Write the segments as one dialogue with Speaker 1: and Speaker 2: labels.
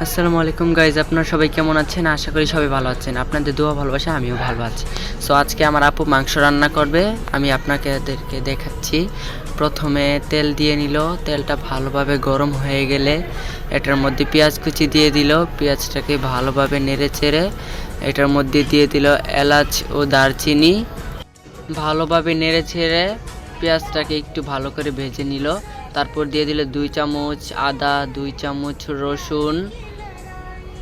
Speaker 1: আসসালামু আলাইকুম গাইজ, আপনারা সবাই কেমন আছেন? আশা করি সবাই ভালো আছেন। আপনাদের দোয়া ভালোবাসা আমিও ভালো আছি। সো আজকে আমার আপু মাংস রান্না করবে, আমি আপনাদেরকে দেখাচ্ছি। প্রথমে তেল দিয়ে নিল, তেলটা ভালোভাবে গরম হয়ে গেলে এটার মধ্যে পেঁয়াজ কুচি দিয়ে দিল। পেঁয়াজটাকে ভালোভাবে নেড়ে চেড়ে এটার মধ্যে দিয়ে দিল এলাচ ও দারচিনি। ভালোভাবে নেড়ে ছেড়ে পেঁয়াজটাকে একটু ভালো করে ভেজে নিল। তারপর দিয়ে দিল 2 চামচ আদা, 2 চামচ রসুন।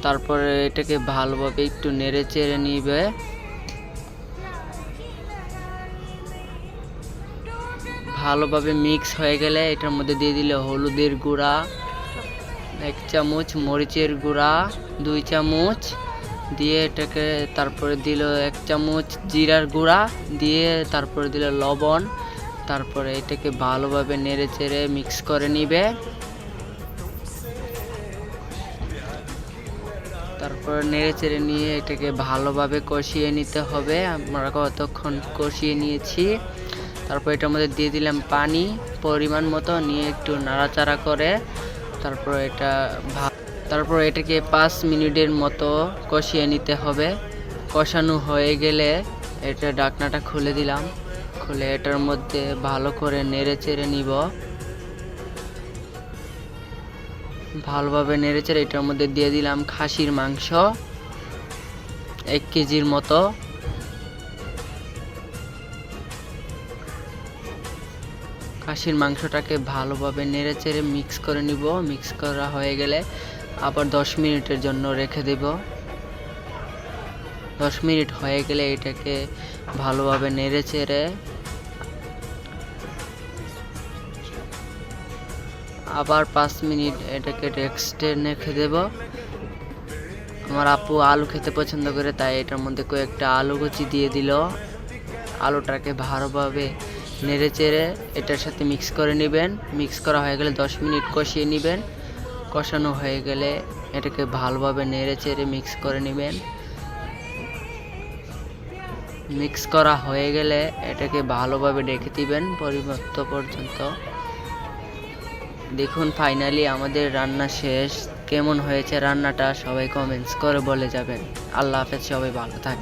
Speaker 1: তারপরে এটাকে ভালোভাবে একটু নেড়ে চেড়ে নিবে। ভালোভাবে মিক্স হয়ে গেলে এটার মধ্যে দিয়ে দিল হলুদের গুঁড়া 1 চামচ, মরিচের গুঁড়া 2 চামচ দিয়ে এটাকে তারপরে দিল 1 চামচ জিরার গুঁড়া দিয়ে তারপরে দিল লবণ। তারপরে এটাকে ভালোভাবে নেড়ে চেড়ে মিক্স করে নিবে। তারপর নেড়ে চেড়ে নিয়ে এটাকে ভালোভাবে কষিয়ে নিতে হবে। আমরা কতক্ষণ কষিয়ে নিয়েছি। তারপর এটার মধ্যে দিয়ে দিলাম পানি পরিমাণ মতো, নিয়ে একটু নাড়াচাড়া করে তারপর এটাকে 5 মিনিটের মতো কষিয়ে নিতে হবে। কষানো হয়ে গেলে এটা ঢাকনাটা খুলে দিলাম। খুলে এটার মধ্যে ভালো করে নেড়ে চেড়ে নিব। ভালোভাবে নেড়েচেড়ে এটার মধ্যে দিয়ে দিলাম খাসির মাংস 1 কেজির মতো। খাসির মাংসটাকে ভালোভাবে নেড়েচেড়ে মিক্স করে নিব। মিক্স করা হয়ে গেলে আবার 10 মিনিটের জন্য রেখে দেব। 10 মিনিট হয়ে গেলে এটাকে ভালোভাবে নেড়েচেড়ে আবার 5 মিনিট এটাকে রেস্টে রেখে দেব। আমার আপু আলু খেতে পছন্দ করে, তাই এটার মধ্যে কয়েকটা আলু কুচি দিয়ে দিল। আলুটাকে ভালোভাবে নেড়ে চেড়ে এটার সাথে মিক্স করে নেবেন। মিক্স করা হয়ে গেলে 10 মিনিট কষিয়ে নেবেন। কষানো হয়ে গেলে এটাকে ভালোভাবে নেড়ে চেড়ে মিক্স করে নেবেন। মিক্স করা হয়ে গেলে এটাকে ভালোভাবে ঢেকে দিবেন পরিবর্তন পর্যন্ত। দেখুন, ফাইনালি আমাদের রান্না শেষ। কেমন হয়েছে রান্নাটা সবাই কমেন্টস করে বলে যাবেন। আল্লাহ হাফেজ, সবাই ভালো থাকবেন।